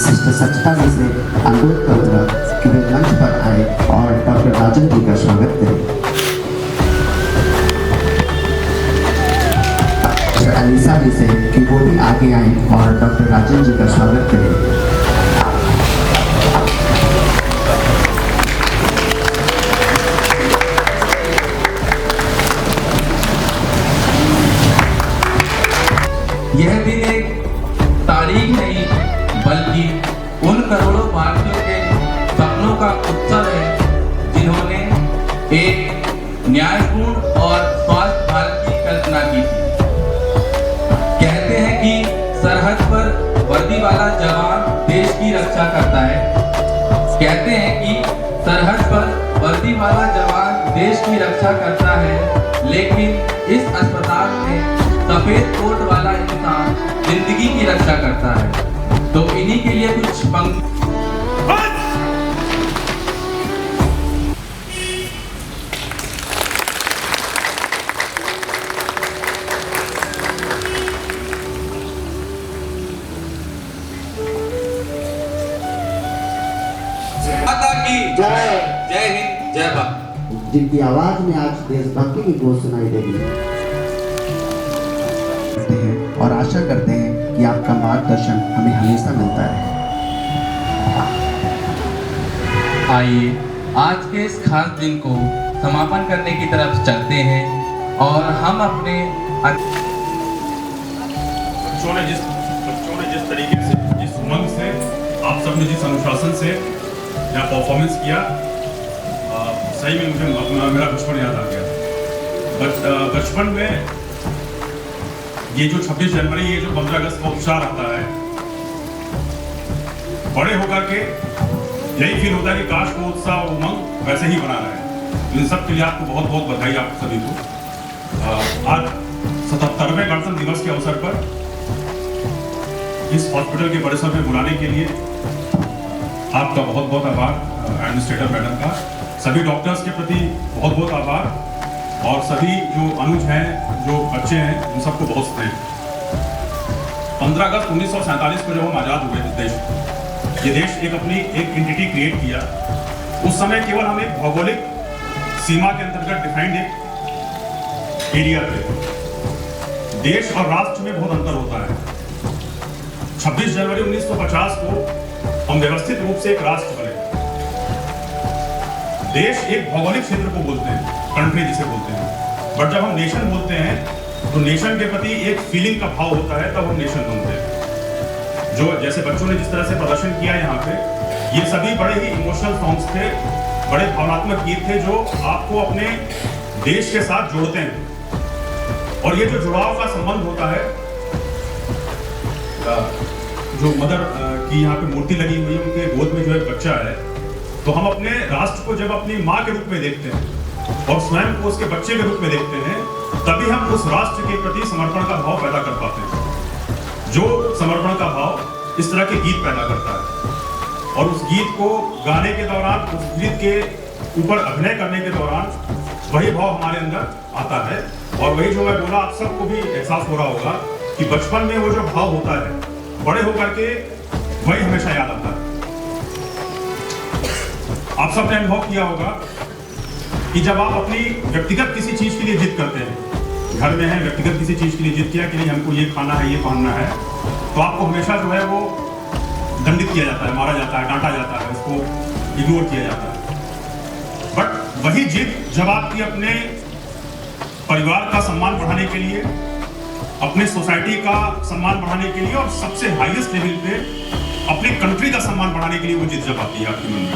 Sister Sachita जी से अनुरोध करूँगा कि वे मंच पर आए और डॉक्टर राजन जी का स्वागत करें। अलीसा जी से कि वो भी आगे आए और डॉक्टर राजन जी का स्वागत करें। यह दिन एक तारीख नहीं बल्कि उन करोड़ों भारतीयों के सपनों का उत्सव है जिन्होंने एक न्यायपूर्ण और स्वस्थ भारत की कल्पना की थी। कहते हैं कि सरहद पर वर्दी वाला जवान देश की रक्षा करता है। कहते हैं कि सरहद पर वर्दी वाला जवान देश की रक्षा करता है, लेकिन इस अस्पताल में सफेद कोट वाला इंसान जिंदगी की रक्षा करता है। तो इन्हीं के लिए कुछ पंक्ति माता की जय। जय हिंद, जय भारत। जिनकी आवाज में आज देशभक्ति की गूंज सुनाई देगी और आशा करते हैं कि आपका मार्गदर्शन हमें हमेशा मिलता रहे। आइए आज के इस खास दिन को समापन करने की तरफ चलते हैं और हम अपने बच्चों ने जिस तरीके से, जिस उमंग से, आप सब ने जिस अनुशासन से यहाँ परफॉर्मेंस किया, सही में मुझे मेरा बचपन याद आ गया। बचपन में ये जो 26 जनवरी, ये जो 15 अगस्त का उत्साह आता है, बड़े होकर के यही फील होता है कि काश वो उत्साह उमंग वैसे ही बना रहे। इन सब के लिए आपको बहुत बहुत बधाई, आप सभी को। आज 77वें गणतंत्र दिवस के अवसर पर इस हॉस्पिटल के परिसर में बुलाने के लिए आपका बहुत बहुत आभार, एडमिनिस्ट्रेटर मैडम का, सभी डॉक्टर्स के प्रति बहुत बहुत आभार, और सभी जो अनुज हैं, जो बच्चे हैं, उन सबको बहुत स्नेह। 15 अगस्त 1947 को जब हम आज़ाद हुए इस देश, ये देश अपनी एक एंटिटी क्रिएट किया। उस समय केवल हम एक भौगोलिक सीमा के अंतर्गत डिफाइंड एक एरिया थे। देश और राष्ट्र में बहुत अंतर होता है। 26 जनवरी 1950 को हम व्यवस्थित रूप से एक राष्ट्र बने। देश एक भौगोलिक क्षेत्र को बोलते हैं, कंट्री जिसे बोलते हैं, बट जब हम नेशन बोलते हैं तो नेशन के प्रति एक फीलिंग का भाव होता है, तब हम नेशन बनते हैं। जो जैसे बच्चों ने जिस तरह से प्रदर्शन किया यहाँ पे, ये सभी बड़े ही इमोशनल सॉन्ग्स थे, बड़े भावनात्मक गीत थे जो आपको अपने देश के साथ जोड़ते हैं। और ये जो जुड़ाव का संबंध होता है, जो मदर की यहाँ पे मूर्ति लगी हुई है, उनके गोद में जो एक बच्चा है, तो हम अपने राष्ट्र को जब अपनी माँ के रूप में देखते हैं और स्वयं को उसके बच्चे के रूप में देखते हैं, तभी हम उस राष्ट्र के प्रति समर्पण का भाव पैदा कर पाते हैं। जो समर्पण का भाव इस तरह के गीत पैदा करता है, और उस गीत को गाने के दौरान, उस गीत के ऊपर अभिनय करने के दौरान वही भाव हमारे अंदर आता है। और वही जो मैं बोला, आप सबको भी एहसास हो रहा होगा कि बचपन में वो जो भाव होता है, बड़े होकर के वही हमेशा याद आता है। आप सबने अनुभव किया होगा कि जब आप अपनी व्यक्तिगत किसी चीज के लिए जिद करते हैं, घर में है, व्यक्तिगत किसी चीज के लिए जिद किया कि नहीं हमको ये खाना है, ये पहनना है, तो आपको हमेशा जो है वो दंडित किया जाता है, मारा जाता है, डांटा जाता है, उसको इग्नोर किया जाता है। बट वही जिद जब आपकी अपने परिवार का सम्मान बढ़ाने के लिए, अपने सोसाइटी का सम्मान बढ़ाने के लिए, और सबसे हाईएस्ट लेवल पे अपने कंट्री का सम्मान बढ़ाने के लिए वो जिद जब आती है आपके मन में।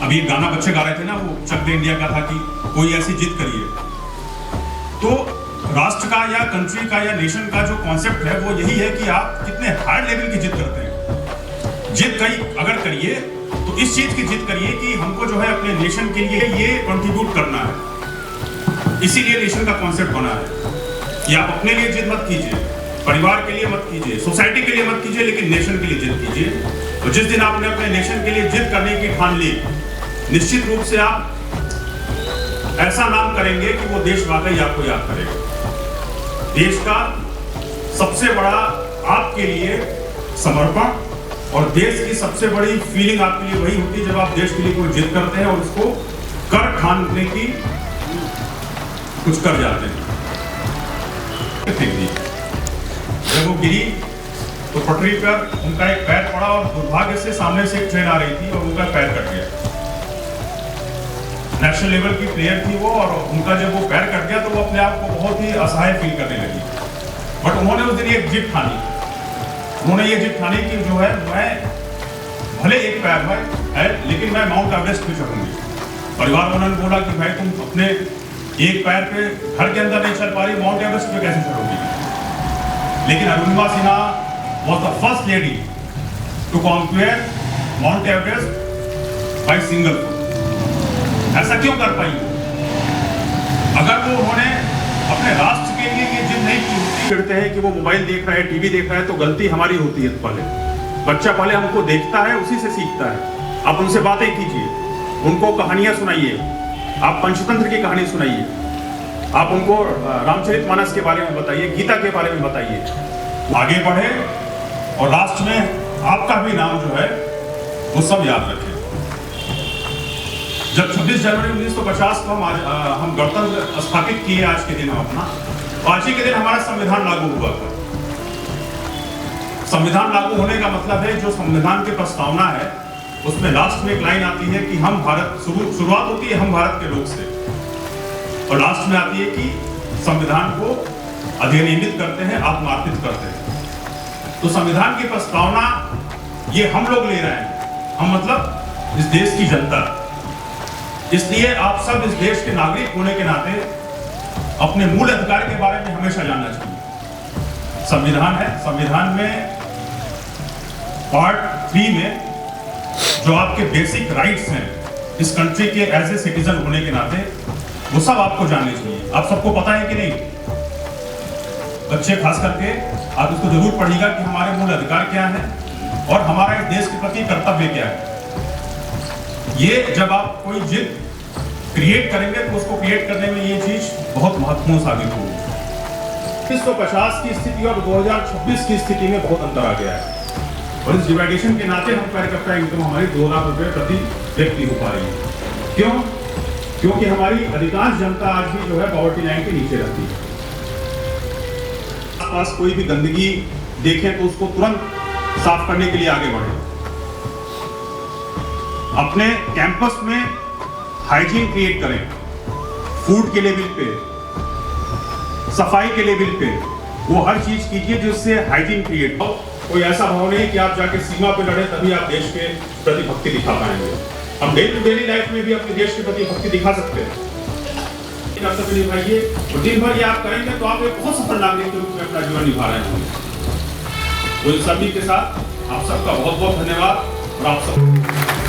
अभी एक गाना बच्चे गा रहे थे ना, वो चक दे इंडिया का था कि कोई ऐसी जिद करिए। तो राष्ट्र का या कंट्री का या नेशन का जो कॉन्सेप्ट है वो यही है कि आप कितने हाई लेवल की जिद करते हैं। जिद अगर करिए तो इस चीज की जिद करिए कि हमको जो है अपने नेशन के लिए ये कंट्रीब्यूट करना है। इसीलिए नेशन का कॉन्सेप्ट बना है कि आप अपने लिए जिद मत कीजिए, परिवार के लिए मत कीजिए, सोसाइटी के लिए मत कीजिए, लेकिन नेशन के लिए जिद कीजिए। तो जिस दिन आपने अपने नेशन के लिए जिद करने की ठान ली, निश्चित रूप से आप ऐसा नाम करेंगे कि वो देश वाकई आपको याद करेगा। देश का सबसे बड़ा आपके लिए समर्पण और देश की सबसे बड़ी फीलिंग आपके लिए वही होती है जब आप देश के लिए कोई जिद करते हैं और उसको कर ठानने की कुछ कर जाते हैं। जब वो गिरी तो पटरी पर उनका एक पैर पड़ा और दुर्भाग्य से सामने से एक ट्रेन आ रही थी और उनका पैर कट गया। नेशनल लेवल की प्लेयर थी वो, और उनका जब वो पैर कट गया तो वो अपने आप को बहुत ही असहाय फील करने लगी। बट उन्होंने उस दिन एक जिद ठानी, उन्होंने ये जिद ठानी कि जो है मैं भले एक पैर है लेकिन मैं माउंट एवरेस्ट पे चढ़ूंगी। परिवार वालों ने बोला कि भाई तुम अपने एक पैर पे घर के अंदर नहीं चल पा रही, माउंट एवरेस्ट पे कैसे चढ़ोगी? लेकिन Arunima Sinha was the first lady to conquer Mount Everest by single foot। ऐसा क्यों कर पाई? अगर वो उन्होंने अपने राष्ट्र के लिए ये जिद नहीं की होती। कहते हैं कि वो मोबाइल देख रहा है, टीवी देख रहा है, तो गलती हमारी होती है। पहले बच्चा पहले हमको देखता है, उसी से सीखता है। आप उनसे बातें कीजिए, उनको कहानियां सुनाइए, आप पंचतंत्र की कहानी सुनाइए, आप उनको रामचरितमानस के बारे में बताइए, गीता के बारे में बताइए। आगे बढ़े और राष्ट्र में आपका भी नाम जो है वो सब याद रखें। जब 26 जनवरी 1950 को हम गणतंत्र स्थापित किए आज के दिन अपना, आज ही के दिन हमारा संविधान लागू हुआ था। संविधान लागू होने का मतलब है जो संविधान की प्रस्तावना है उसमें लास्ट में एक लाइन आती है कि हम भारत, शुरुआत होती है हम भारत के लोग से, और लास्ट में आती है कि संविधान को अधिनियमित करते हैं, आत्मार्पित करते हैं। तो संविधान की प्रस्तावना ये हम लोग ले रहे हैं, हम मतलब इस देश की जनता। इसलिए आप सब इस देश के नागरिक होने के नाते अपने मूल अधिकार के बारे में हमेशा जानना चाहिए। संविधान है, संविधान में पार्ट 3 में जो आपके बेसिक राइट्स हैं इस कंट्री के एज ए सिटीजन होने के नाते, वो सब आपको जानने चाहिए। आप सबको पता है कि नहीं? बच्चे खास करके आप इसको जरूर पढ़िएगा कि हमारे मूल अधिकार क्या है और हमारा इस देश के प्रति कर्तव्य क्या है। ये जब आप कोई जिद क्रिएट करेंगे तो उसको क्रिएट करने में ये चीज बहुत महत्वपूर्ण साबित होगी। 1950 की स्थिति और 2026 की स्थिति में बहुत अंतर आ गया है, और इस डिवाइडेशन के नाते हम पर कैपिटा इनकम हमारी 2 लाख रुपए प्रति व्यक्ति हो पा रही है। क्यों? क्योंकि हमारी अधिकांश जनता आज भी जो है पॉवर्टी लाइन के नीचे रहती है। आसपास कोई भी गंदगी देखें तो उसको तुरंत साफ करने के लिए आगे बढ़े। अपने कैंपस में हाइजीन क्रिएट करें, फूड के लेवल पे, सफाई के लेवल पे, वो हर चीज कीजिए जिससे हाइजीन क्रिएट हो। कोई ऐसा भाव नहीं कि आप जाके सीमा पे लड़े तभी आप देश के प्रति भक्ति दिखा पाएंगे। हम डे टू डेली लाइफ में भी अपने देश के प्रति भक्ति दिखा सकते हैं। कर्तव्य निभाइए और दिन भर ये आप करेंगे तो आप एक बहुत सफल नागरिक के रूप में अपना जीवन निभा रहे होंगे। तो इन सभी के साथ आप सबका बहुत बहुत धन्यवाद और आप सब